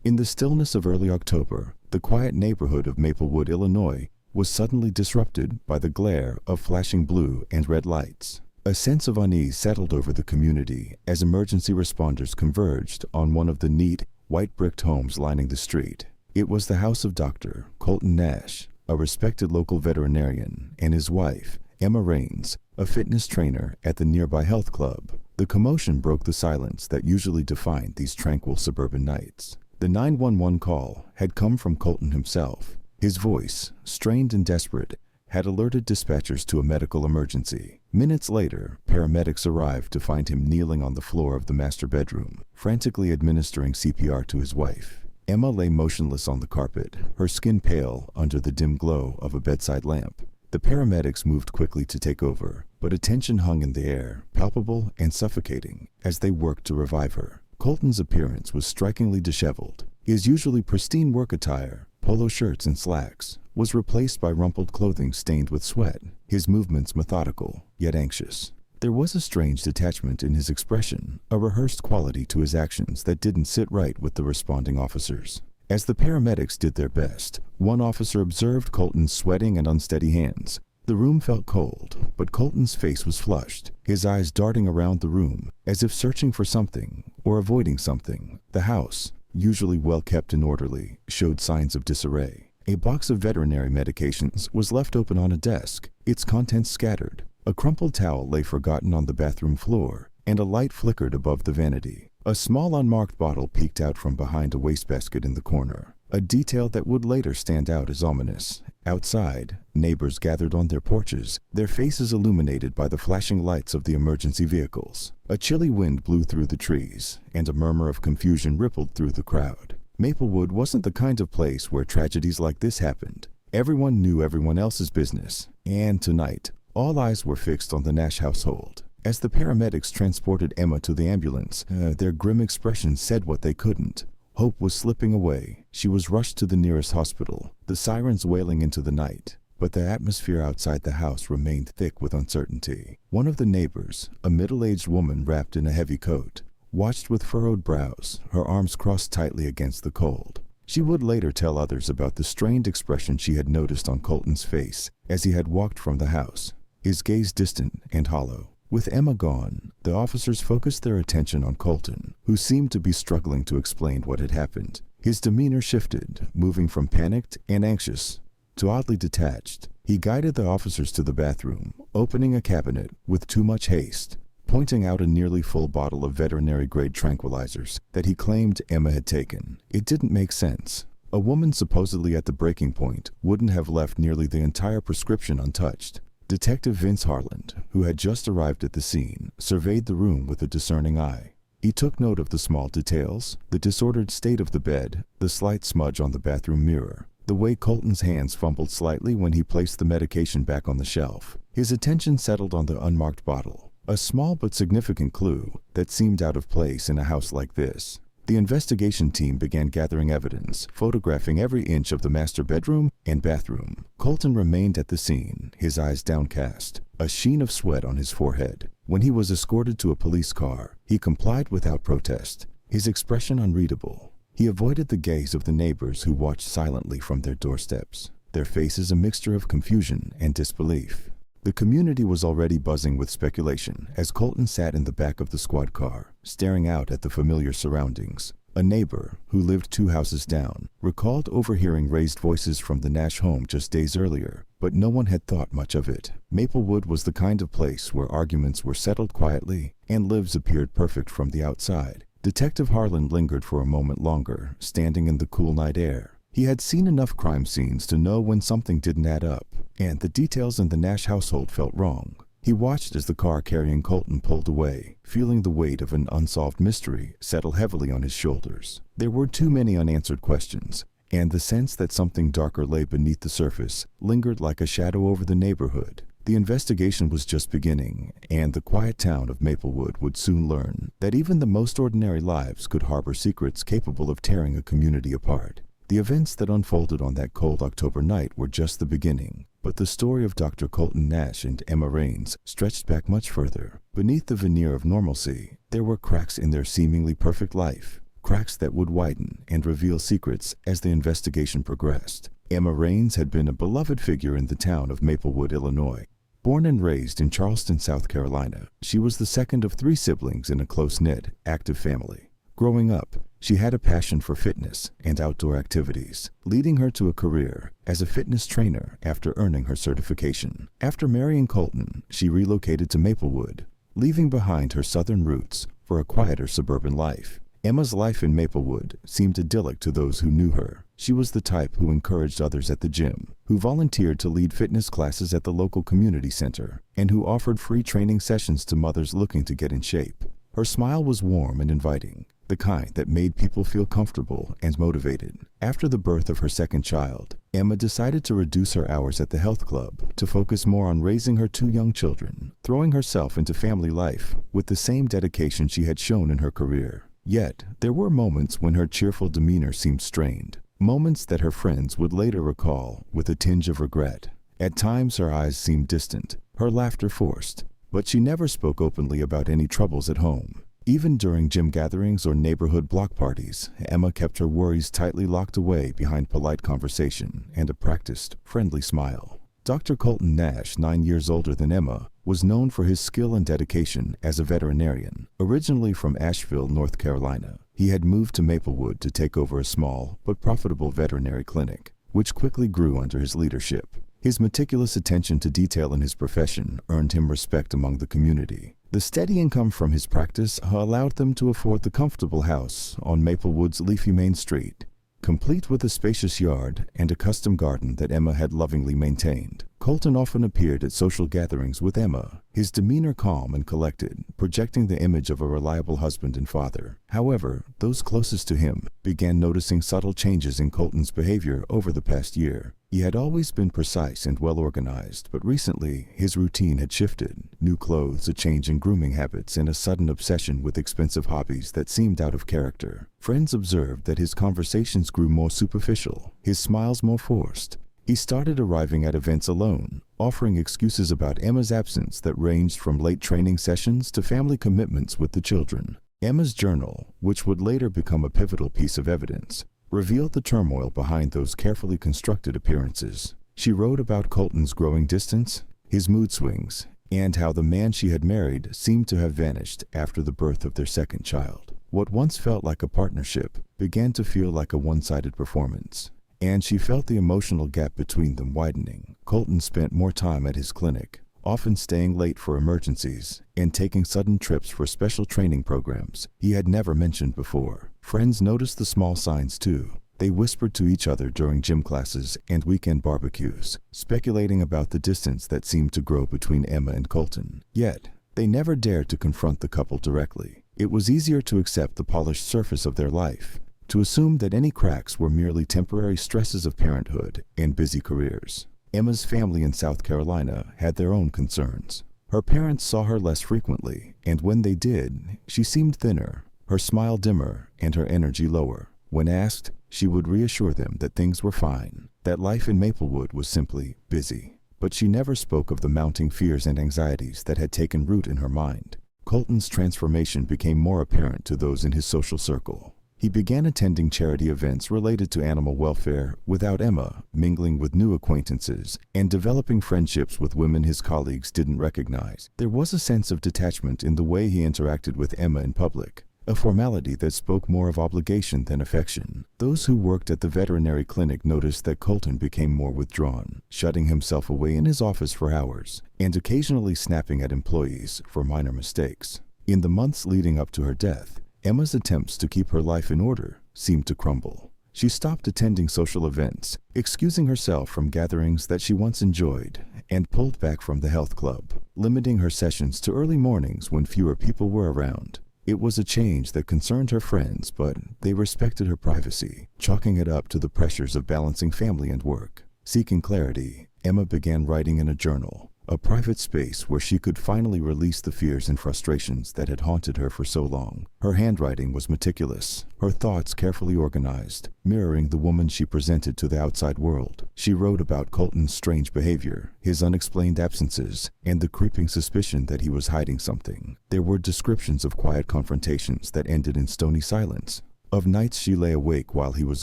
In the stillness of early October, the quiet neighborhood of Maplewood, Illinois, was suddenly disrupted by the glare of flashing blue and red lights. A sense of unease settled over the community as emergency responders converged on one of the neat, white-bricked homes lining the street. It was the house of Dr. Colton Nash, a respected local veterinarian, and his wife, Emma Raines, a fitness trainer at the nearby health club. The commotion broke the silence that usually defined these tranquil suburban nights. The 911 call had come from Colton himself. His voice, strained and desperate, had alerted dispatchers to a medical emergency. Minutes later, paramedics arrived to find him kneeling on the floor of the master bedroom, frantically administering CPR to his wife. Emma lay motionless on the carpet, her skin pale under the dim glow of a bedside lamp. The paramedics moved quickly to take over, but a tension hung in the air, palpable and suffocating, as they worked to revive her. Colton's appearance was strikingly disheveled. His usually pristine work attire, polo shirts and slacks, was replaced by rumpled clothing stained with sweat, his movements methodical, yet anxious. There was a strange detachment in his expression, a rehearsed quality to his actions that didn't sit right with the responding officers. As the paramedics did their best, one officer observed Colton's sweating and unsteady hands. The room felt cold, but Colton's face was flushed, his eyes darting around the room, as if searching for something or avoiding something. The house, usually well kept and orderly, showed signs of disarray. A box of veterinary medications was left open on a desk, its contents scattered. A crumpled towel lay forgotten on the bathroom floor, and a light flickered above the vanity. A small unmarked bottle peeked out from behind a wastebasket in the corner, a detail that would later stand out as ominous. Outside, neighbors gathered on their porches, their faces illuminated by the flashing lights of the emergency vehicles. A chilly wind blew through the trees, and a murmur of confusion rippled through the crowd. Maplewood wasn't the kind of place where tragedies like this happened. Everyone knew everyone else's business, and tonight, all eyes were fixed on the Nash household. As the paramedics transported Emma to the ambulance, their grim expressions said what they couldn't. Hope was slipping away. She was rushed to the nearest hospital, the sirens wailing into the night. But the atmosphere outside the house remained thick with uncertainty. One of the neighbors, a middle-aged woman wrapped in a heavy coat, watched with furrowed brows, her arms crossed tightly against the cold. She would later tell others about the strained expression she had noticed on Colton's face as he had walked from the house, his gaze distant and hollow. With Emma gone, the officers focused their attention on Colton, who seemed to be struggling to explain what had happened. His demeanor shifted, moving from panicked and anxious to oddly detached. He guided the officers to the bathroom, opening a cabinet with too much haste, pointing out a nearly full bottle of veterinary-grade tranquilizers that he claimed Emma had taken. It didn't make sense. A woman supposedly at the breaking point wouldn't have left nearly the entire prescription untouched. Detective Vince Harland, who had just arrived at the scene, surveyed the room with a discerning eye. He took note of the small details, the disordered state of the bed, the slight smudge on the bathroom mirror, the way Colton's hands fumbled slightly when he placed the medication back on the shelf. His attention settled on the unmarked bottle, a small but significant clue that seemed out of place in a house like this. The investigation team began gathering evidence, photographing every inch of the master bedroom and bathroom. Colton remained at the scene, his eyes downcast, a sheen of sweat on his forehead. When he was escorted to a police car, he complied without protest, his expression unreadable. He avoided the gaze of the neighbors who watched silently from their doorsteps, their faces a mixture of confusion and disbelief. The community was already buzzing with speculation as Colton sat in the back of the squad car, staring out at the familiar surroundings. A neighbor, who lived 2 houses down, recalled overhearing raised voices from the Nash home just days earlier, but no one had thought much of it. Maplewood was the kind of place where arguments were settled quietly and lives appeared perfect from the outside. Detective Harland lingered for a moment longer, standing in the cool night air. He had seen enough crime scenes to know when something didn't add up, and the details in the Nash household felt wrong. He watched as the car carrying Colton pulled away, feeling the weight of an unsolved mystery settle heavily on his shoulders. There were too many unanswered questions, and the sense that something darker lay beneath the surface lingered like a shadow over the neighborhood. The investigation was just beginning, and the quiet town of Maplewood would soon learn that even the most ordinary lives could harbor secrets capable of tearing a community apart. The events that unfolded on that cold October night were just the beginning, but the story of Dr. Colton Nash and Emma Raines stretched back much further. Beneath the veneer of normalcy, there were cracks in their seemingly perfect life. cracks that would widen and reveal secrets as the investigation progressed. Emma Raines had been a beloved figure in the town of Maplewood, Illinois. Born and raised in Charleston, South Carolina, she was the second of 3 siblings in a close-knit, active family. Growing up, she had a passion for fitness and outdoor activities, leading her to a career as a fitness trainer after earning her certification. After marrying Colton, she relocated to Maplewood, leaving behind her southern roots for a quieter suburban life. Emma's life in Maplewood seemed idyllic to those who knew her. She was the type who encouraged others at the gym, who volunteered to lead fitness classes at the local community center, and who offered free training sessions to mothers looking to get in shape. Her smile was warm and inviting, the kind that made people feel comfortable and motivated. After the birth of her second child, Emma decided to reduce her hours at the health club to focus more on raising her 2 young children, throwing herself into family life with the same dedication she had shown in her career. Yet, there were moments when her cheerful demeanor seemed strained, moments that her friends would later recall with a tinge of regret. At times her eyes seemed distant, her laughter forced, but she never spoke openly about any troubles at home. Even during gym gatherings or neighborhood block parties, Emma kept her worries tightly locked away behind polite conversation and a practiced, friendly smile. Dr. Colton Nash, 9 years older than Emma, was known for his skill and dedication as a veterinarian. Originally from Asheville, North Carolina, he had moved to Maplewood to take over a small but profitable veterinary clinic, which quickly grew under his leadership. His meticulous attention to detail in his profession earned him respect among the community. The steady income from his practice allowed them to afford the comfortable house on Maplewood's leafy Main Street, complete with a spacious yard and a custom garden that Emma had lovingly maintained. Colton often appeared at social gatherings with Emma, his demeanor calm and collected, projecting the image of a reliable husband and father. However, those closest to him began noticing subtle changes in Colton's behavior over the past year. He had always been precise and well-organized, but recently his routine had shifted. New clothes, a change in grooming habits, and a sudden obsession with expensive hobbies that seemed out of character. Friends observed that his conversations grew more superficial, his smiles more forced. He started arriving at events alone, offering excuses about Emma's absence that ranged from late training sessions to family commitments with the children. Emma's journal, which would later become a pivotal piece of evidence, revealed the turmoil behind those carefully constructed appearances. She wrote about Colton's growing distance, his mood swings, and how the man she had married seemed to have vanished after the birth of their second child. What once felt like a partnership began to feel like a one-sided performance, and she felt the emotional gap between them widening. Colton spent more time at his clinic, often staying late for emergencies and taking sudden trips for special training programs he had never mentioned before. Friends noticed the small signs too. They whispered to each other during gym classes and weekend barbecues, speculating about the distance that seemed to grow between Emma and Colton. Yet, they never dared to confront the couple directly. It was easier to accept the polished surface of their life, to assume that any cracks were merely temporary stresses of parenthood and busy careers. Emma's family in South Carolina had their own concerns. Her parents saw her less frequently, and when they did, she seemed thinner, her smile dimmer, and her energy lower. When asked, she would reassure them that things were fine, that life in Maplewood was simply busy. But she never spoke of the mounting fears and anxieties that had taken root in her mind. Colton's transformation became more apparent to those in his social circle. He began attending charity events related to animal welfare without Emma, mingling with new acquaintances, and developing friendships with women his colleagues didn't recognize. There was a sense of detachment in the way he interacted with Emma in public, a formality that spoke more of obligation than affection. Those who worked at the veterinary clinic noticed that Colton became more withdrawn, shutting himself away in his office for hours, and occasionally snapping at employees for minor mistakes. In the months leading up to her death, Emma's attempts to keep her life in order seemed to crumble. She stopped attending social events, excusing herself from gatherings that she once enjoyed, and pulled back from the health club, limiting her sessions to early mornings when fewer people were around. It was a change that concerned her friends, but they respected her privacy, chalking it up to the pressures of balancing family and work. Seeking clarity, Emma began writing in a journal, a private space where she could finally release the fears and frustrations that had haunted her for so long. Her handwriting was meticulous, her thoughts carefully organized, mirroring the woman she presented to the outside world. She wrote about Colton's strange behavior, his unexplained absences, and the creeping suspicion that he was hiding something. There were descriptions of quiet confrontations that ended in stony silence, Of nights she lay awake while he was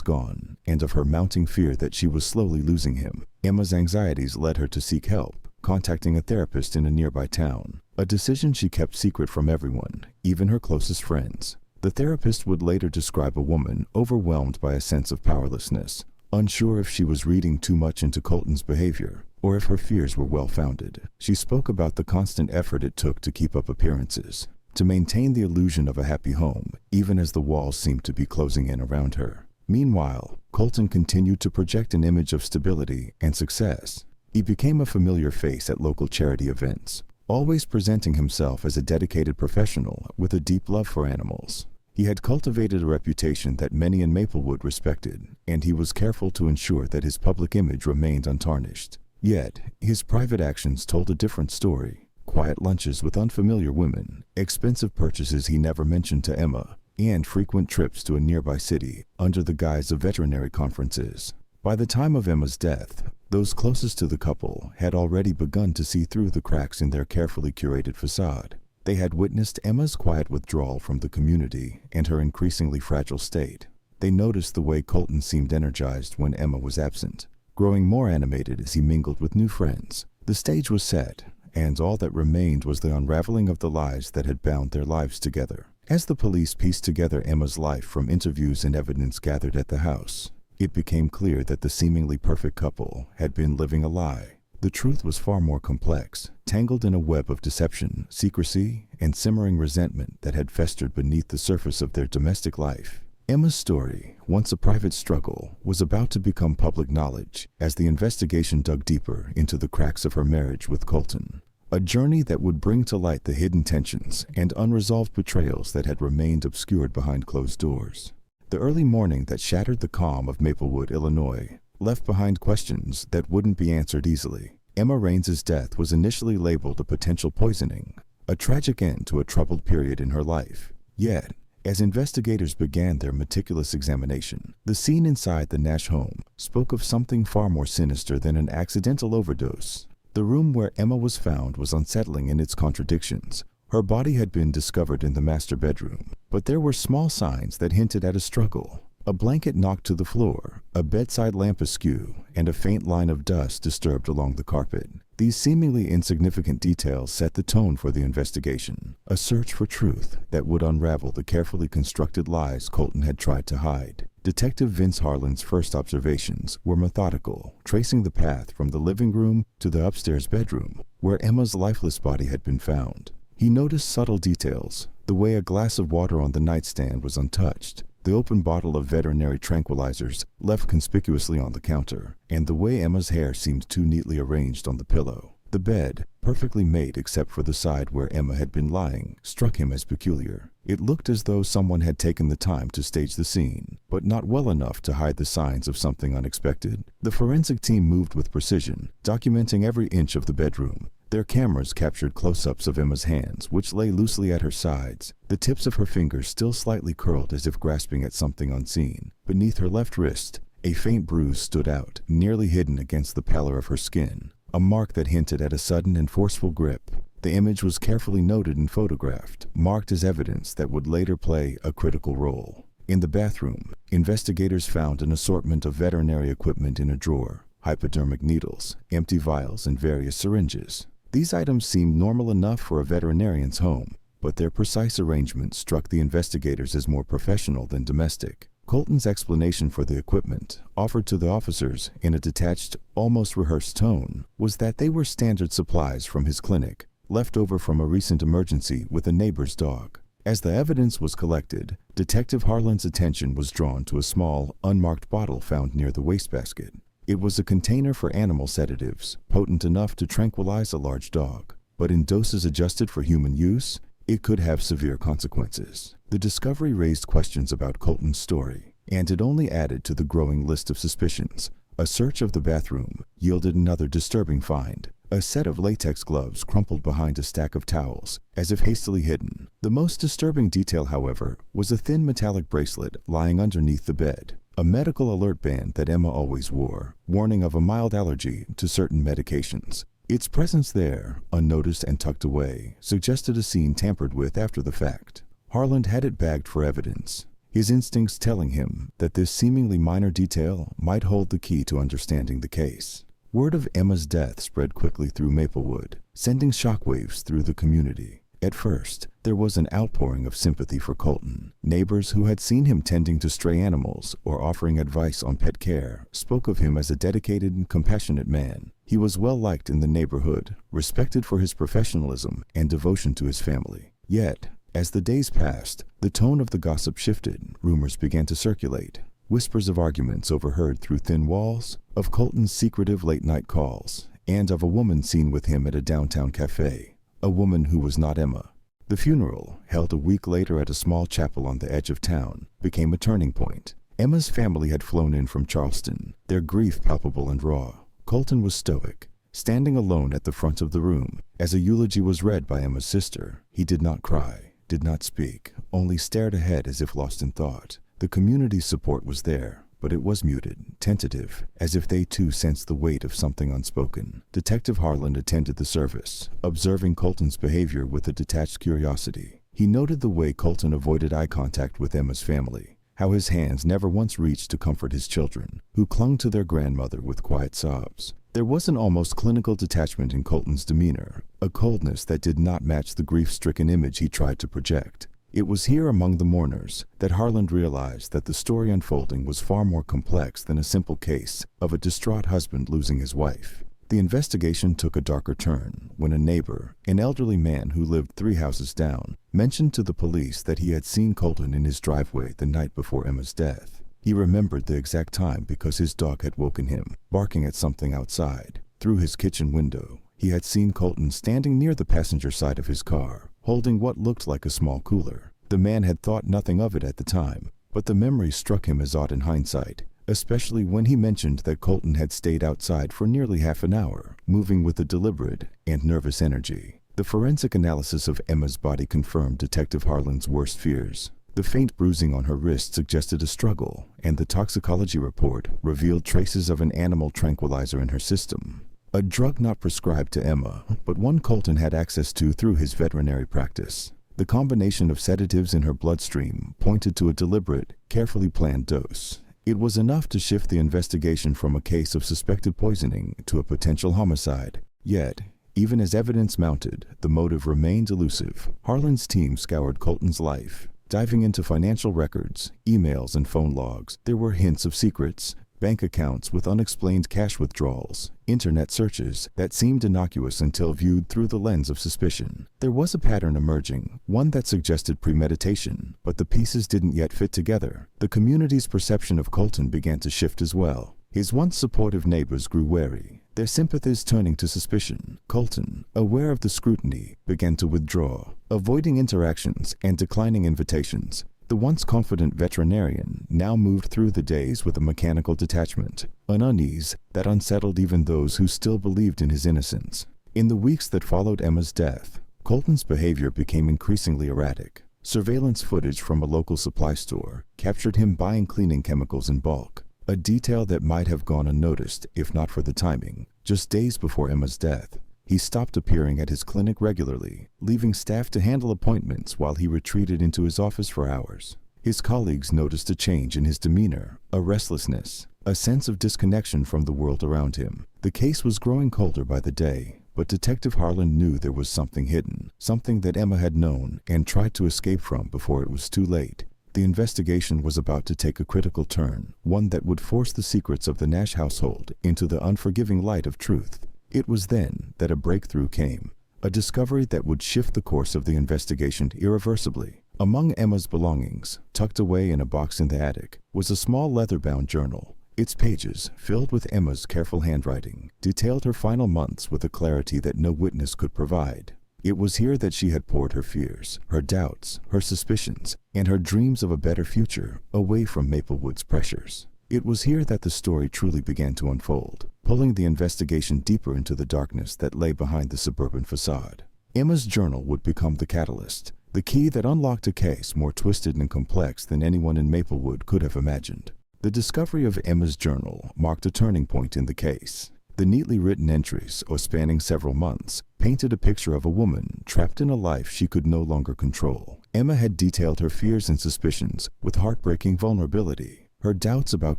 gone, and of her mounting fear that she was slowly losing him. Emma's anxieties led her to seek help, contacting a therapist in a nearby town, a decision she kept secret from everyone, even her closest friends. The therapist would later describe a woman overwhelmed by a sense of powerlessness, unsure if she was reading too much into Colton's behavior or if her fears were well-founded. She spoke about the constant effort it took to keep up appearances, to maintain the illusion of a happy home, even as the walls seemed to be closing in around her. Meanwhile, Colton continued to project an image of stability and success. He became a familiar face at local charity events, always presenting himself as a dedicated professional with a deep love for animals. He had cultivated a reputation that many in Maplewood respected, and he was careful to ensure that his public image remained untarnished. Yet, his private actions told a different story. Quiet lunches with unfamiliar women, expensive purchases he never mentioned to Emma, and frequent trips to a nearby city under the guise of veterinary conferences. By the time of Emma's death, those closest to the couple had already begun to see through the cracks in their carefully curated facade. They had witnessed Emma's quiet withdrawal from the community and her increasingly fragile state. They noticed the way Colton seemed energized when Emma was absent, growing more animated as he mingled with new friends. The stage was set, and all that remained was the unraveling of the lies that had bound their lives together. As the police pieced together Emma's life from interviews and evidence gathered at the house, it became clear that the seemingly perfect couple had been living a lie. The truth was far more complex, tangled in a web of deception, secrecy, and simmering resentment that had festered beneath the surface of their domestic life. Emma's story, once a private struggle, was about to become public knowledge as the investigation dug deeper into the cracks of her marriage with Colton. A journey that would bring to light the hidden tensions and unresolved betrayals that had remained obscured behind closed doors. The early morning that shattered the calm of Maplewood, Illinois, left behind questions that wouldn't be answered easily. Emma Raines's death was initially labeled a potential poisoning, a tragic end to a troubled period in her life. Yet, as investigators began their meticulous examination, the scene inside the Nash home spoke of something far more sinister than an accidental overdose. The room where Emma was found was unsettling in its contradictions. Her body had been discovered in the master bedroom, but there were small signs that hinted at a struggle. A blanket knocked to the floor, a bedside lamp askew, and a faint line of dust disturbed along the carpet. These seemingly insignificant details set the tone for the investigation, a search for truth that would unravel the carefully constructed lies Colton had tried to hide. Detective Vince Harlan's first observations were methodical, tracing the path from the living room to the upstairs bedroom, where Emma's lifeless body had been found. He noticed subtle details, the way a glass of water on the nightstand was untouched, the open bottle of veterinary tranquilizers left conspicuously on the counter, and the way Emma's hair seemed too neatly arranged on the pillow. The bed, perfectly made except for the side where Emma had been lying, struck him as peculiar. It looked as though someone had taken the time to stage the scene, but not well enough to hide the signs of something unexpected. The forensic team moved with precision, documenting every inch of the bedroom. Their cameras captured close-ups of Emma's hands, which lay loosely at her sides, the tips of her fingers still slightly curled as if grasping at something unseen. Beneath her left wrist, a faint bruise stood out, nearly hidden against the pallor of her skin, a mark that hinted at a sudden and forceful grip. The image was carefully noted and photographed, marked as evidence that would later play a critical role. In the bathroom, investigators found an assortment of veterinary equipment in a drawer, hypodermic needles, empty vials, and various syringes. These items seemed normal enough for a veterinarian's home, but their precise arrangement struck the investigators as more professional than domestic. Colton's explanation for the equipment, offered to the officers in a detached, almost rehearsed tone, was that they were standard supplies from his clinic, left over from a recent emergency with a neighbor's dog. As the evidence was collected, Detective Harlan's attention was drawn to a small, unmarked bottle found near the wastebasket. It was a container for animal sedatives, potent enough to tranquilize a large dog, but in doses adjusted for human use, it could have severe consequences. The discovery raised questions about Colton's story, and it only added to the growing list of suspicions. A search of the bathroom yielded another disturbing find, a set of latex gloves crumpled behind a stack of towels, as if hastily hidden. The most disturbing detail, however, was a thin metallic bracelet lying underneath the bed, a medical alert band that Emma always wore, warning of a mild allergy to certain medications. Its presence there, unnoticed and tucked away, suggested a scene tampered with after the fact. Harlan had it bagged for evidence. his instincts telling him that this seemingly minor detail might hold the key to understanding the case. Word of Emma's death spread quickly through Maplewood, sending shockwaves through the community. At first, there was an outpouring of sympathy for Colton. Neighbors who had seen him tending to stray animals or offering advice on pet care spoke of him as a dedicated and compassionate man. He was well liked in the neighborhood, respected for his professionalism and devotion to his family. Yet, as the days passed, the tone of the gossip shifted. Rumors began to circulate. Whispers of arguments overheard through thin walls, of Colton's secretive late-night calls, and of a woman seen with him at a downtown cafe. A woman who was not Emma. The funeral, held a week later at a small chapel on the edge of town, became a turning point. Emma's family had flown in from Charleston, their grief palpable and raw. Colton was stoic, standing alone at the front of the room. As a eulogy was read by Emma's sister, he did not cry, did not speak, only stared ahead as if lost in thought. The community's support was there, but it was muted, tentative, as if they too sensed the weight of something unspoken. Detective Harlan attended the service, observing Colton's behavior with a detached curiosity. He noted the way Colton avoided eye contact with Emma's family, how his hands never once reached to comfort his children, who clung to their grandmother with quiet sobs. There was an almost clinical detachment in Colton's demeanor, a coldness that did not match the grief-stricken image he tried to project. It was here among the mourners that Harlan realized that the story unfolding was far more complex than a simple case of a distraught husband losing his wife. The investigation took a darker turn when a neighbor, an elderly man who lived 3 houses down, mentioned to the police that he had seen Colton in his driveway the night before Emma's death. He remembered the exact time because his dog had woken him, barking at something outside. Through his kitchen window, he had seen Colton standing near the passenger side of his car, holding what looked like a small cooler. The man had thought nothing of it at the time, but the memory struck him as odd in hindsight, especially when he mentioned that Colton had stayed outside for nearly half an hour, moving with a deliberate and nervous energy. The forensic analysis of Emma's body confirmed Detective Harlan's worst fears. The faint bruising on her wrist suggested a struggle, and the toxicology report revealed traces of an animal tranquilizer in her system. A drug not prescribed to Emma, but one Colton had access to through his veterinary practice. The combination of sedatives in her bloodstream pointed to a deliberate, carefully planned dose. It was enough to shift the investigation from a case of suspected poisoning to a potential homicide. Yet, even as evidence mounted, the motive remained elusive. Harlan's team scoured Colton's life, diving into financial records, emails, and phone logs. There were hints of secrets, bank accounts with unexplained cash withdrawals, internet searches that seemed innocuous until viewed through the lens of suspicion. There was a pattern emerging, one that suggested premeditation, but the pieces didn't yet fit together. The community's perception of Colton began to shift as well. His once supportive neighbors grew wary, their sympathies turning to suspicion. Colton, aware of the scrutiny, began to withdraw, avoiding interactions and declining invitations. The once confident veterinarian now moved through the days with a mechanical detachment, an unease that unsettled even those who still believed in his innocence. In the weeks that followed Emma's death, Colton's behavior became increasingly erratic. Surveillance footage from a local supply store captured him buying cleaning chemicals in bulk, a detail that might have gone unnoticed if not for the timing. Just days before Emma's death, he stopped appearing at his clinic regularly, leaving staff to handle appointments while he retreated into his office for hours. His colleagues noticed a change in his demeanor, a restlessness, a sense of disconnection from the world around him. The case was growing colder by the day, but Detective Harlan knew there was something hidden, something that Emma had known and tried to escape from before it was too late. The investigation was about to take a critical turn, one that would force the secrets of the Nash household into the unforgiving light of truth. It was then that a breakthrough came, a discovery that would shift the course of the investigation irreversibly. Among Emma's belongings, tucked away in a box in the attic, was a small leather-bound journal. Its pages, filled with Emma's careful handwriting, detailed her final months with a clarity that no witness could provide. It was here that she had poured her fears, her doubts, her suspicions, and her dreams of a better future away from Maplewood's pressures. It was here that the story truly began to unfold, pulling the investigation deeper into the darkness that lay behind the suburban facade. Emma's journal would become the catalyst, the key that unlocked a case more twisted and complex than anyone in Maplewood could have imagined. The discovery of Emma's journal marked a turning point in the case. The neatly written entries, spanning several months, painted a picture of a woman trapped in a life she could no longer control. Emma had detailed her fears and suspicions with heartbreaking vulnerability. Her doubts about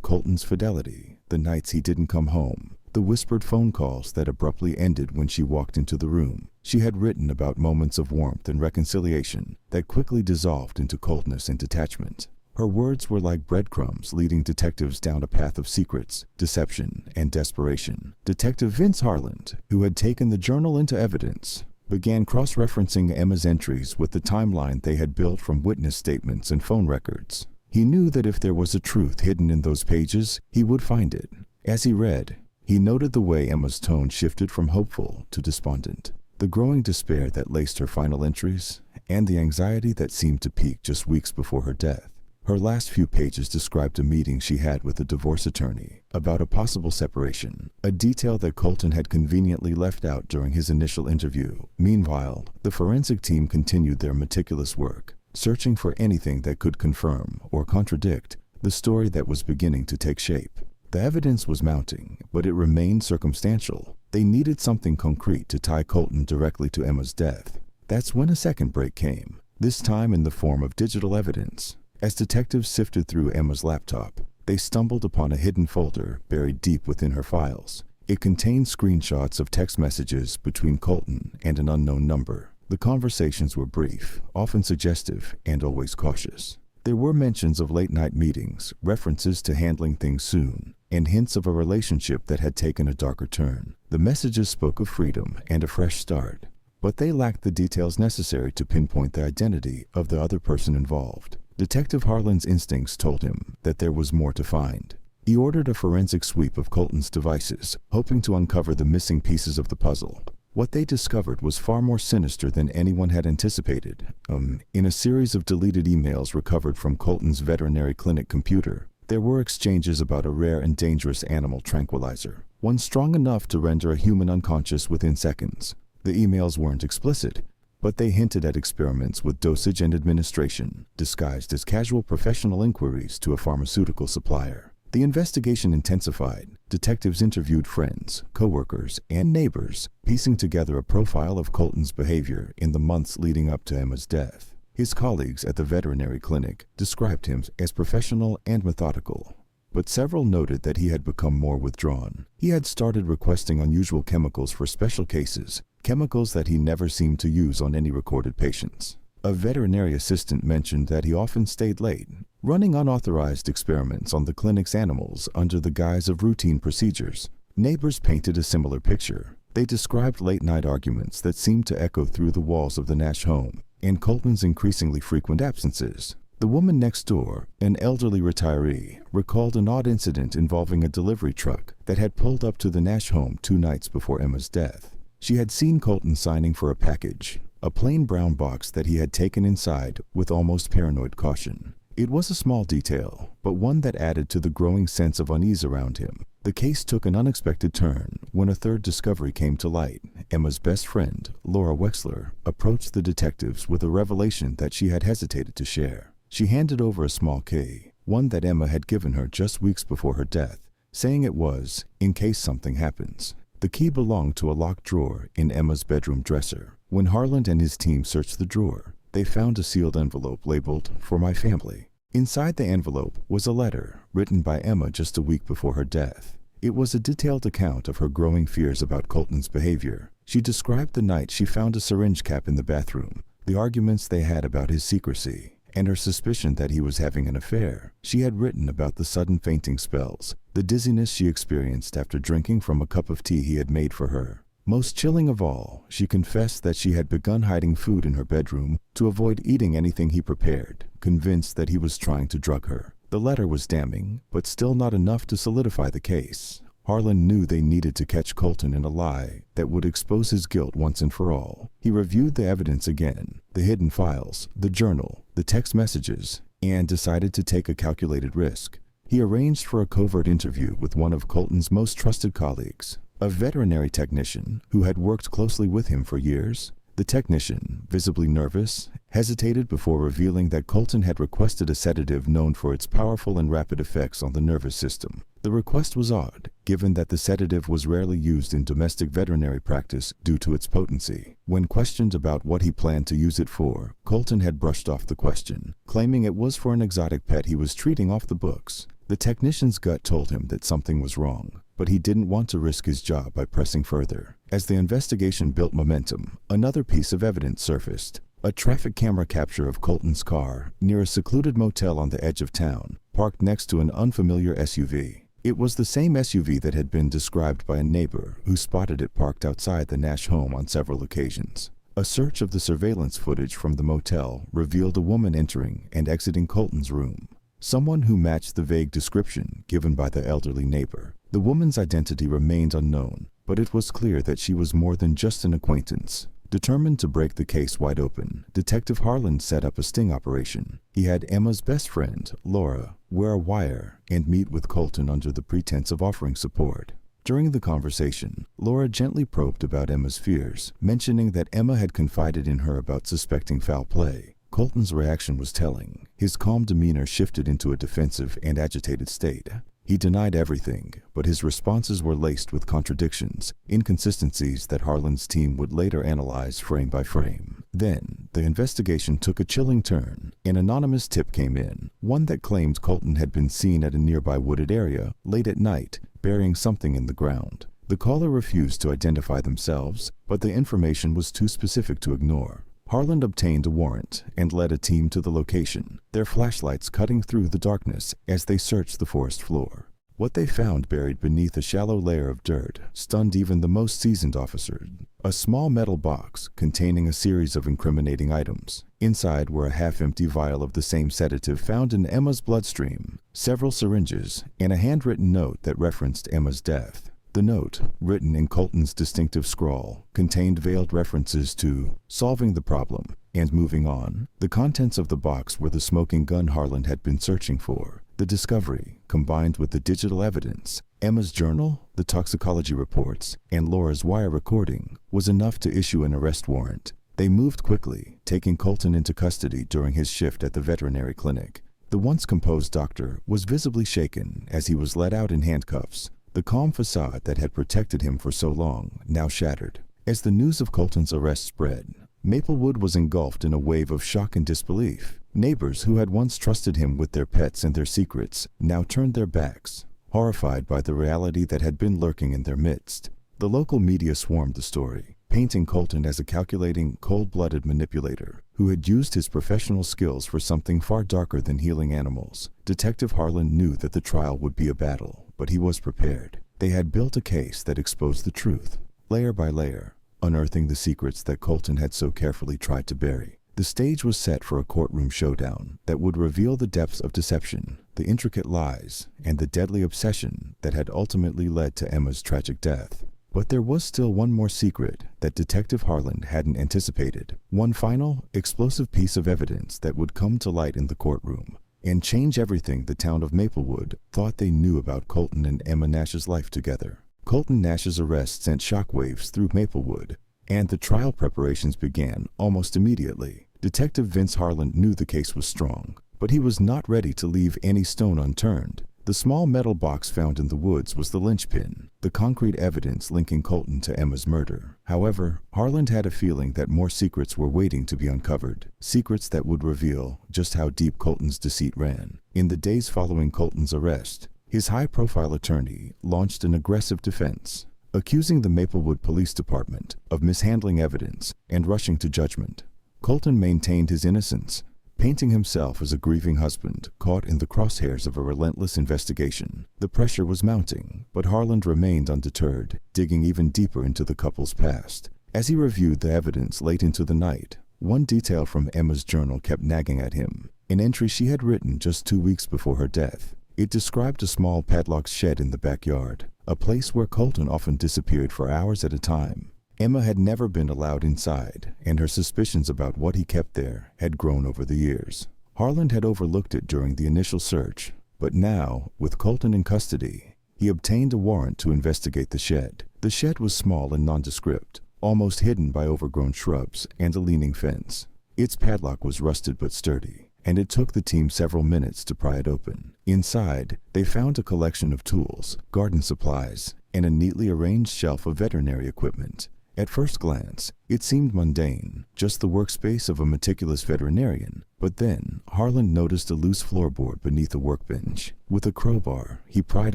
Colton's fidelity, the nights he didn't come home, the whispered phone calls that abruptly ended when she walked into the room. She had written about moments of warmth and reconciliation that quickly dissolved into coldness and detachment. Her words were like breadcrumbs leading detectives down a path of secrets, deception, and desperation. Detective Vince Harland, who had taken the journal into evidence, began cross-referencing Emma's entries with the timeline they had built from witness statements and phone records. He knew that if there was a truth hidden in those pages, he would find it. As he read, he noted the way Emma's tone shifted from hopeful to despondent, the growing despair that laced her final entries, and the anxiety that seemed to peak just weeks before her death. Her last few pages described a meeting she had with a divorce attorney about a possible separation, a detail that Colton had conveniently left out during his initial interview. Meanwhile, the forensic team continued their meticulous work, searching for anything that could confirm or contradict the story that was beginning to take shape. The evidence was mounting, but it remained circumstantial. They needed something concrete to tie Colton directly to Emma's death. That's when a second break came, this time in the form of digital evidence. As detectives sifted through Emma's laptop, they stumbled upon a hidden folder buried deep within her files. It contained screenshots of text messages between Colton and an unknown number. The conversations were brief, often suggestive, and always cautious. There were mentions of late-night meetings, references to handling things soon, and hints of a relationship that had taken a darker turn. The messages spoke of freedom and a fresh start, but they lacked the details necessary to pinpoint the identity of the other person involved. Detective Harlan's instincts told him that there was more to find. He ordered a forensic sweep of Colton's devices, hoping to uncover the missing pieces of the puzzle. What they discovered was far more sinister than anyone had anticipated. In a series of deleted emails recovered from Colton's veterinary clinic computer, there were exchanges about a rare and dangerous animal tranquilizer, one strong enough to render a human unconscious within seconds. The emails weren't explicit, but they hinted at experiments with dosage and administration, disguised as casual professional inquiries to a pharmaceutical supplier. The investigation intensified. Detectives interviewed friends, co-workers, and neighbors, piecing together a profile of Colton's behavior in the months leading up to Emma's death. His colleagues at the veterinary clinic described him as professional and methodical, but several noted that he had become more withdrawn. He had started requesting unusual chemicals for special cases, chemicals that he never seemed to use on any recorded patients. A veterinary assistant mentioned that he often stayed late, running unauthorized experiments on the clinic's animals under the guise of routine procedures. Neighbors painted a similar picture. They described late-night arguments that seemed to echo through the walls of the Nash home, and Colton's increasingly frequent absences. The woman next door, an elderly retiree, recalled an odd incident involving a delivery truck that had pulled up to the Nash home 2 nights before Emma's death. She had seen Colton signing for a package, a plain brown box that he had taken inside with almost paranoid caution. It was a small detail, but one that added to the growing sense of unease around him. The case took an unexpected turn when a third discovery came to light. Emma's best friend, Laura Wexler, approached the detectives with a revelation that she had hesitated to share. She handed over a small key, one that Emma had given her just weeks before her death, saying it was, in case something happens. The key belonged to a locked drawer in Emma's bedroom dresser. When Harland and his team searched the drawer, they found a sealed envelope labeled, "For my family." Inside the envelope was a letter written by Emma just a week before her death. It was a detailed account of her growing fears about Colton's behavior. She described the night she found a syringe cap in the bathroom, the arguments they had about his secrecy, and her suspicion that he was having an affair. She had written about the sudden fainting spells, the dizziness she experienced after drinking from a cup of tea he had made for her. Most chilling of all, she confessed that she had begun hiding food in her bedroom to avoid eating anything he prepared, convinced that he was trying to drug her. The letter was damning, but still not enough to solidify the case. Harlan knew they needed to catch Colton in a lie that would expose his guilt once and for all. He reviewed the evidence again, the hidden files, the journal, the text messages, and decided to take a calculated risk. He arranged for a covert interview with one of Colton's most trusted colleagues, a veterinary technician who had worked closely with him for years. The technician, visibly nervous, hesitated before revealing that Colton had requested a sedative known for its powerful and rapid effects on the nervous system. The request was odd, given that the sedative was rarely used in domestic veterinary practice due to its potency. When questioned about what he planned to use it for, Colton had brushed off the question, claiming it was for an exotic pet he was treating off the books. The technician's gut told him that something was wrong, but he didn't want to risk his job by pressing further. As the investigation built momentum, another piece of evidence surfaced. A traffic camera capture of Colton's car near a secluded motel on the edge of town, parked next to an unfamiliar SUV. It was the same SUV that had been described by a neighbor who spotted it parked outside the Nash home on several occasions. A search of the surveillance footage from the motel revealed a woman entering and exiting Colton's room. Someone who matched the vague description given by the elderly neighbor. The woman's identity remained unknown, but it was clear that she was more than just an acquaintance. Determined to break the case wide open, Detective Harlan set up a sting operation. He had Emma's best friend, Laura, wear a wire and meet with Colton under the pretense of offering support. During the conversation, Laura gently probed about Emma's fears, mentioning that Emma had confided in her about suspecting foul play. Colton's reaction was telling. His calm demeanor shifted into a defensive and agitated state. He denied everything, but his responses were laced with contradictions, inconsistencies that Harlan's team would later analyze frame by frame. Then, the investigation took a chilling turn. An anonymous tip came in, one that claimed Colton had been seen at a nearby wooded area, late at night, burying something in the ground. The caller refused to identify themselves, but the information was too specific to ignore. Harlan obtained a warrant and led a team to the location, their flashlights cutting through the darkness as they searched the forest floor. What they found buried beneath a shallow layer of dirt stunned even the most seasoned officer. A small metal box containing a series of incriminating items. Inside were a half-empty vial of the same sedative found in Emma's bloodstream, several syringes, and a handwritten note that referenced Emma's death. The note, written in Colton's distinctive scrawl, contained veiled references to solving the problem and moving on. The contents of the box were the smoking gun Harlan had been searching for. The discovery, combined with the digital evidence, Emma's journal, the toxicology reports, and Laura's wire recording, was enough to issue an arrest warrant. They moved quickly, taking Colton into custody during his shift at the veterinary clinic. The once composed doctor was visibly shaken as he was let out in handcuffs. The calm facade that had protected him for so long now shattered. As the news of Colton's arrest spread, Maplewood was engulfed in a wave of shock and disbelief. Neighbors who had once trusted him with their pets and their secrets now turned their backs, horrified by the reality that had been lurking in their midst. The local media swarmed the story, painting Colton as a calculating, cold-blooded manipulator who had used his professional skills for something far darker than healing animals. Detective Harlan knew that the trial would be a battle, but he was prepared. They had built a case that exposed the truth, layer by layer, unearthing the secrets that Colton had so carefully tried to bury. The stage was set for a courtroom showdown that would reveal the depths of deception, the intricate lies, and the deadly obsession that had ultimately led to Emma's tragic death. But there was still one more secret that Detective Harlan hadn't anticipated. One final, explosive piece of evidence that would come to light in the courtroom and change everything the town of Maplewood thought they knew about Colton and Emma Nash's life together. Colton Nash's arrest sent shockwaves through Maplewood, and the trial preparations began almost immediately. Detective Vince Harlan knew the case was strong, but he was not ready to leave any stone unturned. The small metal box found in the woods was the linchpin, the concrete evidence linking Colton to Emma's murder. However, Harlan had a feeling that more secrets were waiting to be uncovered, secrets that would reveal just how deep Colton's deceit ran. In the days following Colton's arrest, his high-profile attorney launched an aggressive defense, accusing the Maplewood Police Department of mishandling evidence and rushing to judgment. Colton maintained his innocence, painting himself as a grieving husband caught in the crosshairs of a relentless investigation. The pressure was mounting, but Harlan remained undeterred, digging even deeper into the couple's past. As he reviewed the evidence late into the night, one detail from Emma's journal kept nagging at him, an entry she had written just 2 weeks before her death. It described a small padlocked shed in the backyard, a place where Colton often disappeared for hours at a time. Emma had never been allowed inside, and her suspicions about what he kept there had grown over the years. Harlan had overlooked it during the initial search, but now, with Colton in custody, he obtained a warrant to investigate the shed. The shed was small and nondescript, almost hidden by overgrown shrubs and a leaning fence. Its padlock was rusted but sturdy, and it took the team several minutes to pry it open. Inside, they found a collection of tools, garden supplies, and a neatly arranged shelf of veterinary equipment. At first glance, it seemed mundane, just the workspace of a meticulous veterinarian. But then, Harlan noticed a loose floorboard beneath a workbench. With a crowbar, he pried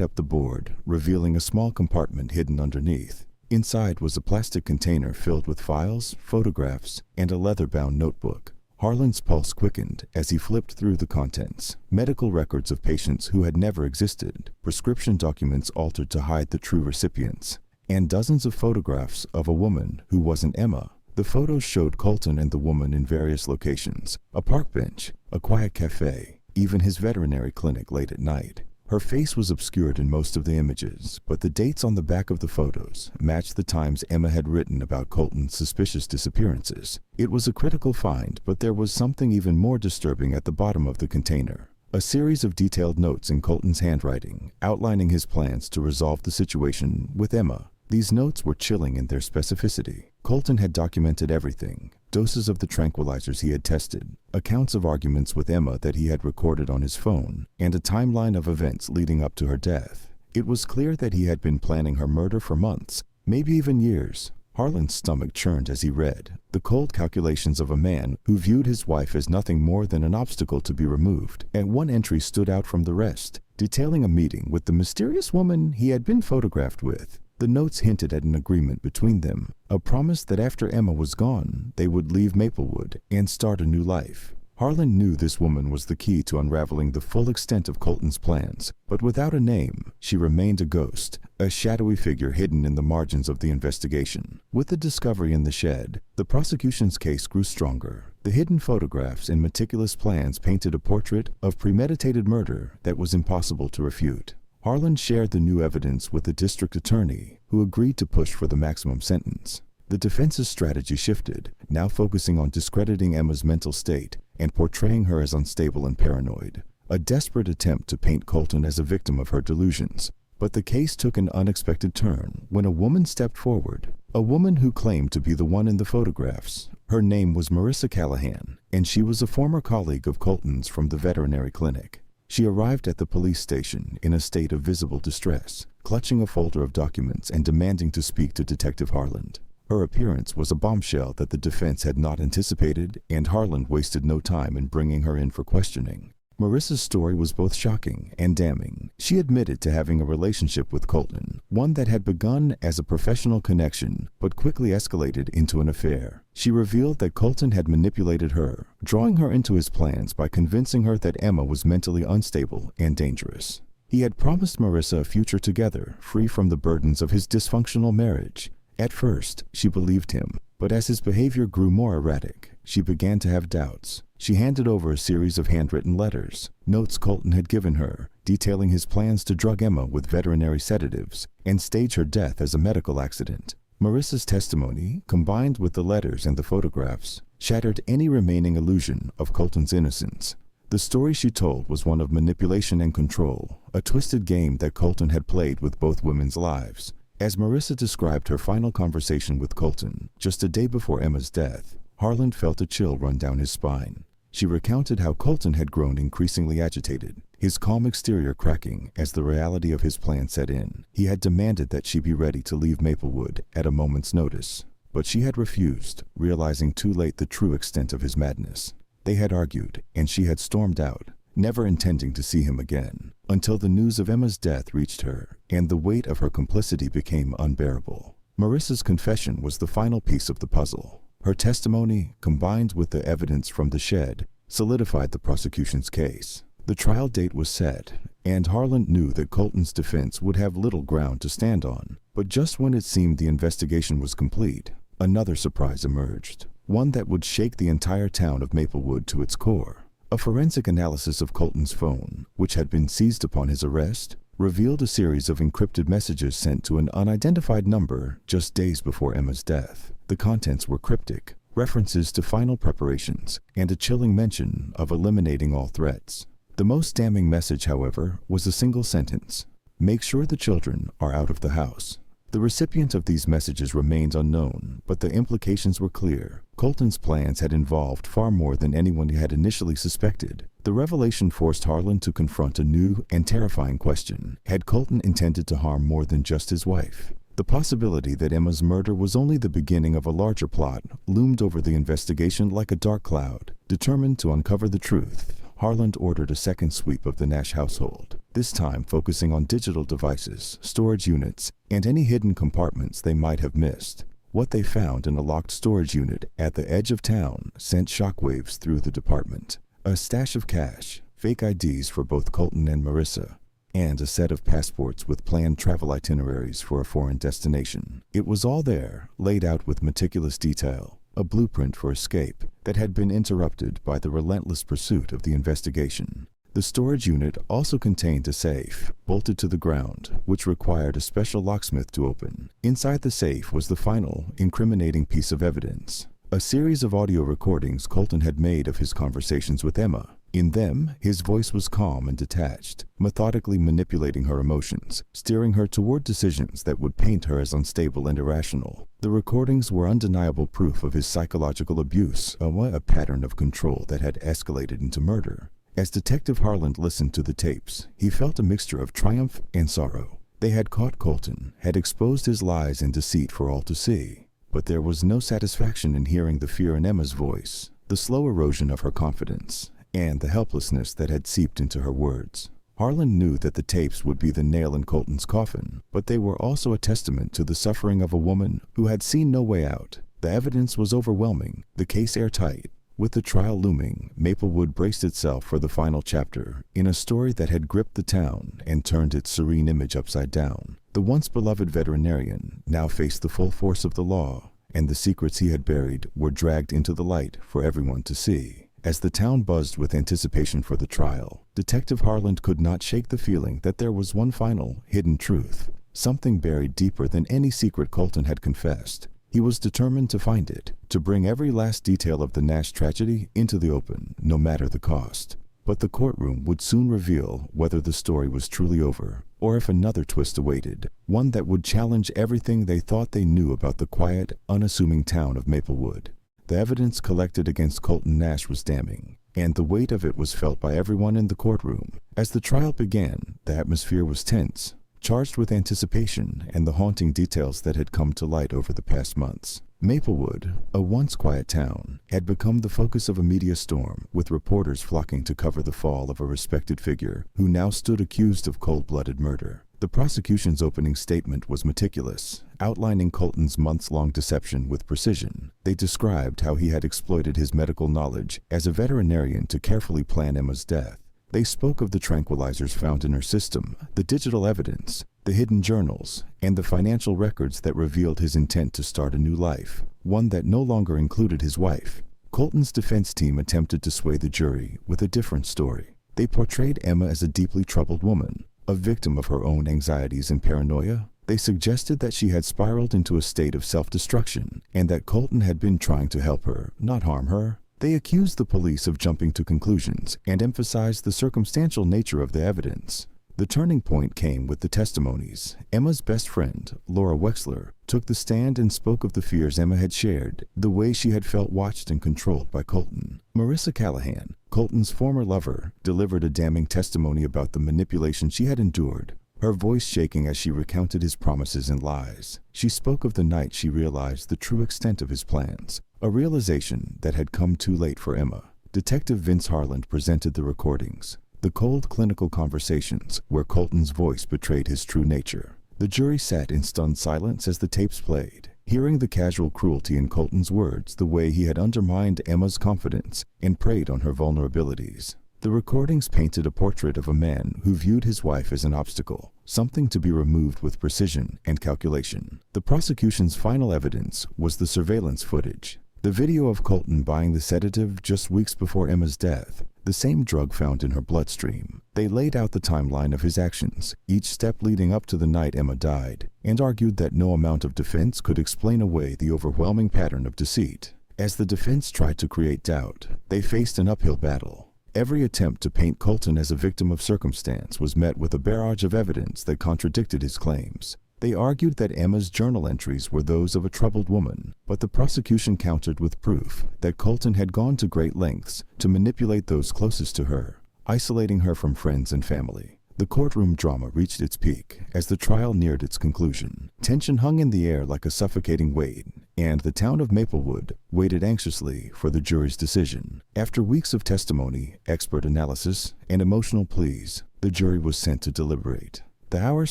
up the board, revealing a small compartment hidden underneath. Inside was a plastic container filled with files, photographs, and a leather-bound notebook. Harlan's pulse quickened as he flipped through the contents. Medical records of patients who had never existed, prescription documents altered to hide the true recipients, and dozens of photographs of a woman who wasn't Emma. The photos showed Colton and the woman in various locations: a park bench, a quiet cafe, even his veterinary clinic late at night. Her face was obscured in most of the images, but the dates on the back of the photos matched the times Emma had written about Colton's suspicious disappearances. It was a critical find, but there was something even more disturbing at the bottom of the container. A series of detailed notes in Colton's handwriting, outlining his plans to resolve the situation with Emma. These notes were chilling in their specificity. Colton had documented everything: doses of the tranquilizers he had tested, accounts of arguments with Emma that he had recorded on his phone, and a timeline of events leading up to her death. It was clear that he had been planning her murder for months, maybe even years. Harlan's stomach churned as he read, the cold calculations of a man who viewed his wife as nothing more than an obstacle to be removed. And one entry stood out from the rest, detailing a meeting with the mysterious woman he had been photographed with. The notes hinted at an agreement between them, a promise that after Emma was gone, they would leave Maplewood and start a new life. Harlan knew this woman was the key to unraveling the full extent of Colton's plans, but without a name, she remained a ghost, a shadowy figure hidden in the margins of the investigation. With the discovery in the shed, the prosecution's case grew stronger. The hidden photographs and meticulous plans painted a portrait of premeditated murder that was impossible to refute. Harlan shared the new evidence with the district attorney, who agreed to push for the maximum sentence. The defense's strategy shifted, now focusing on discrediting Emma's mental state and portraying her as unstable and paranoid, a desperate attempt to paint Colton as a victim of her delusions. But the case took an unexpected turn when a woman stepped forward, a woman who claimed to be the one in the photographs. Her name was Marissa Callahan, and she was a former colleague of Colton's from the veterinary clinic. She arrived at the police station in a state of visible distress, clutching a folder of documents and demanding to speak to Detective Harlan. Her appearance was a bombshell that the defense had not anticipated, and Harlan wasted no time in bringing her in for questioning. Marissa's story was both shocking and damning. She admitted to having a relationship with Colton, one that had begun as a professional connection but quickly escalated into an affair. She revealed that Colton had manipulated her, drawing her into his plans by convincing her that Emma was mentally unstable and dangerous. He had promised Marissa a future together, free from the burdens of his dysfunctional marriage. At first, she believed him, but as his behavior grew more erratic, she began to have doubts. She handed over a series of handwritten letters, notes Colton had given her, detailing his plans to drug Emma with veterinary sedatives and stage her death as a medical accident. Marissa's testimony, combined with the letters and the photographs, shattered any remaining illusion of Colton's innocence. The story she told was one of manipulation and control, a twisted game that Colton had played with both women's lives. As Marissa described her final conversation with Colton, just a day before Emma's death, Harlan felt a chill run down his spine. She recounted how Colton had grown increasingly agitated, his calm exterior cracking as the reality of his plan set in. He had demanded that she be ready to leave Maplewood at a moment's notice, but she had refused, realizing too late the true extent of his madness. They had argued, and she had stormed out, never intending to see him again, until the news of Emma's death reached her, and the weight of her complicity became unbearable. Marissa's confession was the final piece of the puzzle. Her testimony, combined with the evidence from the shed, solidified the prosecution's case. The trial date was set, and Harlan knew that Colton's defense would have little ground to stand on. But just when it seemed the investigation was complete, another surprise emerged, one that would shake the entire town of Maplewood to its core. A forensic analysis of Colton's phone, which had been seized upon his arrest, revealed a series of encrypted messages sent to an unidentified number just days before Emma's death. The contents were cryptic, references to final preparations, and a chilling mention of eliminating all threats. The most damning message, however, was a single sentence: "Make sure the children are out of the house." The recipient of these messages remained unknown, but the implications were clear. Colton's plans had involved far more than anyone had initially suspected. The revelation forced Harlan to confront a new and terrifying question. Had Colton intended to harm more than just his wife? The possibility that Emma's murder was only the beginning of a larger plot loomed over the investigation like a dark cloud. Determined to uncover the truth, Harlan ordered a second sweep of the Nash household, this time focusing on digital devices, storage units, and any hidden compartments they might have missed. What they found in a locked storage unit at the edge of town sent shockwaves through the department. A stash of cash, fake IDs for both Colton and Marissa, and a set of passports with planned travel itineraries for a foreign destination. It was all there, laid out with meticulous detail, a blueprint for escape that had been interrupted by the relentless pursuit of the investigation. The storage unit also contained a safe, bolted to the ground, which required a special locksmith to open. Inside the safe was the final, incriminating piece of evidence. A series of audio recordings Colton had made of his conversations with Emma. In them, his voice was calm and detached, methodically manipulating her emotions, steering her toward decisions that would paint her as unstable and irrational. The recordings were undeniable proof of his psychological abuse, a pattern of control that had escalated into murder. As Detective Harlan listened to the tapes, he felt a mixture of triumph and sorrow. They had caught Colton, had exposed his lies and deceit for all to see. But there was no satisfaction in hearing the fear in Emma's voice, the slow erosion of her confidence, and the helplessness that had seeped into her words. Harlan knew that the tapes would be the nail in Colton's coffin, but they were also a testament to the suffering of a woman who had seen no way out. The evidence was overwhelming, the case airtight. With the trial looming, Maplewood braced itself for the final chapter in a story that had gripped the town and turned its serene image upside down. The once beloved veterinarian now faced the full force of the law, and the secrets he had buried were dragged into the light for everyone to see. As the town buzzed with anticipation for the trial, Detective Harlan could not shake the feeling that there was one final, hidden truth, something buried deeper than any secret Colton had confessed. He was determined to find it, to bring every last detail of the Nash tragedy into the open, no matter the cost. But the courtroom would soon reveal whether the story was truly over, or if another twist awaited, one that would challenge everything they thought they knew about the quiet, unassuming town of Maplewood. The evidence collected against Colton Nash was damning, and the weight of it was felt by everyone in the courtroom. As the trial began, the atmosphere was tense, charged with anticipation and the haunting details that had come to light over the past months. Maplewood, a once quiet town, had become the focus of a media storm, with reporters flocking to cover the fall of a respected figure who now stood accused of cold-blooded murder. The prosecution's opening statement was meticulous, outlining Colton's months-long deception with precision. They described how he had exploited his medical knowledge as a veterinarian to carefully plan Emma's death. They spoke of the tranquilizers found in her system, the digital evidence, the hidden journals, and the financial records that revealed his intent to start a new life, one that no longer included his wife. Colton's defense team attempted to sway the jury with a different story. They portrayed Emma as a deeply troubled woman, a victim of her own anxieties and paranoia. They suggested that she had spiraled into a state of self-destruction, and that Colton had been trying to help her, not harm her. They accused the police of jumping to conclusions and emphasized the circumstantial nature of the evidence. The turning point came with the testimonies. Emma's best friend, Laura Wexler, took the stand and spoke of the fears Emma had shared, the way she had felt watched and controlled by Colton. Marissa Callahan, Colton's former lover, delivered a damning testimony about the manipulation she had endured, her voice shaking as she recounted his promises and lies. She spoke of the night she realized the true extent of his plans, a realization that had come too late for Emma. Detective Vince Harland presented the recordings, the cold clinical conversations where Colton's voice betrayed his true nature. The jury sat in stunned silence as the tapes played, hearing the casual cruelty in Colton's words, the way he had undermined Emma's confidence and preyed on her vulnerabilities. The recordings painted a portrait of a man who viewed his wife as an obstacle, something to be removed with precision and calculation. The prosecution's final evidence was the surveillance footage, the video of Colton buying the sedative just weeks before Emma's death, the same drug found in her bloodstream. They laid out the timeline of his actions, each step leading up to the night Emma died, and argued that no amount of defense could explain away the overwhelming pattern of deceit. As the defense tried to create doubt, they faced an uphill battle. Every attempt to paint Colton as a victim of circumstance was met with a barrage of evidence that contradicted his claims. They argued that Emma's journal entries were those of a troubled woman, but the prosecution countered with proof that Colton had gone to great lengths to manipulate those closest to her, isolating her from friends and family. The courtroom drama reached its peak as the trial neared its conclusion. Tension hung in the air like a suffocating weight, and the town of Maplewood waited anxiously for the jury's decision. After weeks of testimony, expert analysis, and emotional pleas, the jury was sent to deliberate. The hours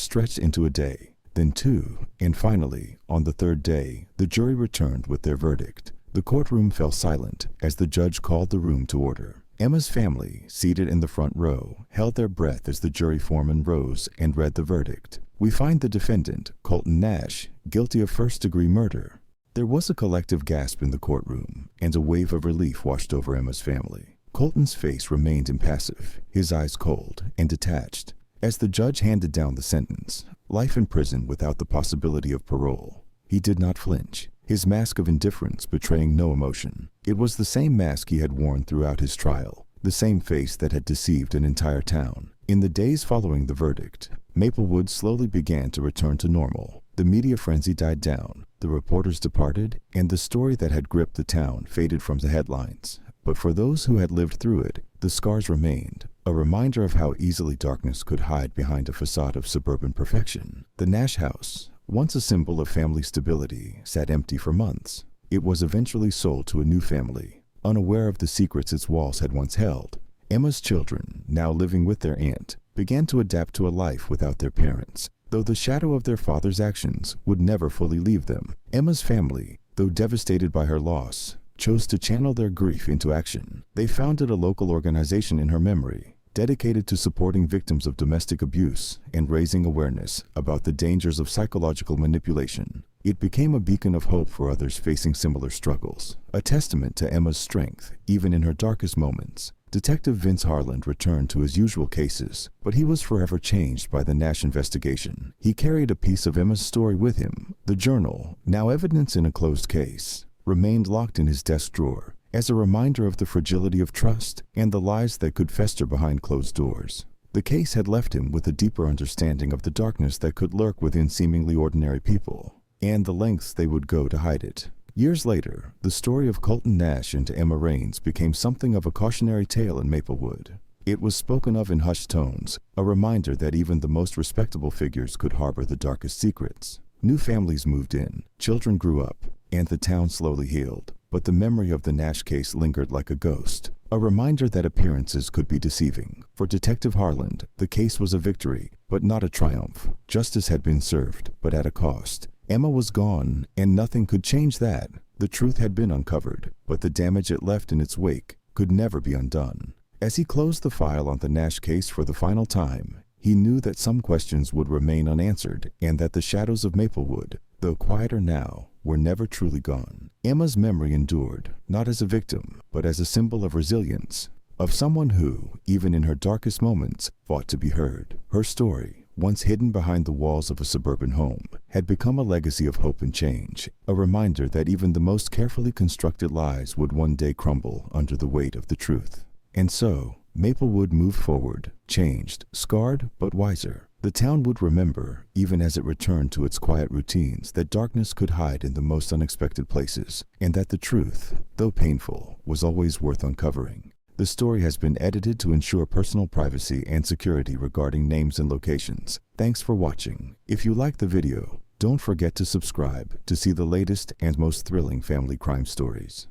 stretched into a day, then two, and finally, on the third day, the jury returned with their verdict. The courtroom fell silent as the judge called the room to order. Emma's family, seated in the front row, held their breath as the jury foreman rose and read the verdict. We find the defendant, Colton Nash, guilty of first-degree murder. There was a collective gasp in the courtroom, and a wave of relief washed over Emma's family. Colton's face remained impassive, his eyes cold and detached. As the judge handed down the sentence, life in prison without the possibility of parole, he did not flinch, his mask of indifference betraying no emotion. It was the same mask he had worn throughout his trial, the same face that had deceived an entire town. In the days following the verdict, Maplewood slowly began to return to normal. The media frenzy died down, the reporters departed, and the story that had gripped the town faded from the headlines. But for those who had lived through it, the scars remained, a reminder of how easily darkness could hide behind a facade of suburban perfection. The Nash house, once a symbol of family stability, sat empty for months. It was eventually sold to a new family, unaware of the secrets its walls had once held. Emma's children, now living with their aunt, began to adapt to a life without their parents, though the shadow of their father's actions would never fully leave them. Emma's family, though devastated by her loss, chose to channel their grief into action. They founded a local organization in her memory, dedicated to supporting victims of domestic abuse and raising awareness about the dangers of psychological manipulation. It became a beacon of hope for others facing similar struggles, a testament to Emma's strength, even in her darkest moments. Detective Vince Harland returned to his usual cases, but he was forever changed by the Nash investigation. He carried a piece of Emma's story with him. The journal, now evidence in a closed case, remained locked in his desk drawer, as a reminder of the fragility of trust and the lies that could fester behind closed doors. The case had left him with a deeper understanding of the darkness that could lurk within seemingly ordinary people, and the lengths they would go to hide it. Years later, the story of Colton Nash and Emma Raines became something of a cautionary tale in Maplewood. It was spoken of in hushed tones, a reminder that even the most respectable figures could harbor the darkest secrets. New families moved in, children grew up, and the town slowly healed. But the memory of the Nash case lingered like a ghost, a reminder that appearances could be deceiving. For Detective Harland, the case was a victory, but not a triumph. Justice had been served, but at a cost. Emma was gone, and nothing could change that. The truth had been uncovered, but the damage it left in its wake could never be undone. As he closed the file on the Nash case for the final time, he knew that some questions would remain unanswered, and that the shadows of Maplewood, though quieter now, were never truly gone. Emma's memory endured, not as a victim, but as a symbol of resilience, of someone who, even in her darkest moments, fought to be heard. Her story, once hidden behind the walls of a suburban home, had become a legacy of hope and change, a reminder that even the most carefully constructed lies would one day crumble under the weight of the truth. And so, Maplewood moved forward, changed, scarred, but wiser. The town would remember, even as it returned to its quiet routines, that darkness could hide in the most unexpected places, and that the truth, though painful, was always worth uncovering. The story has been edited to ensure personal privacy and security regarding names and locations. Thanks for watching. If you liked the video, don't forget to subscribe to see the latest and most thrilling family crime stories.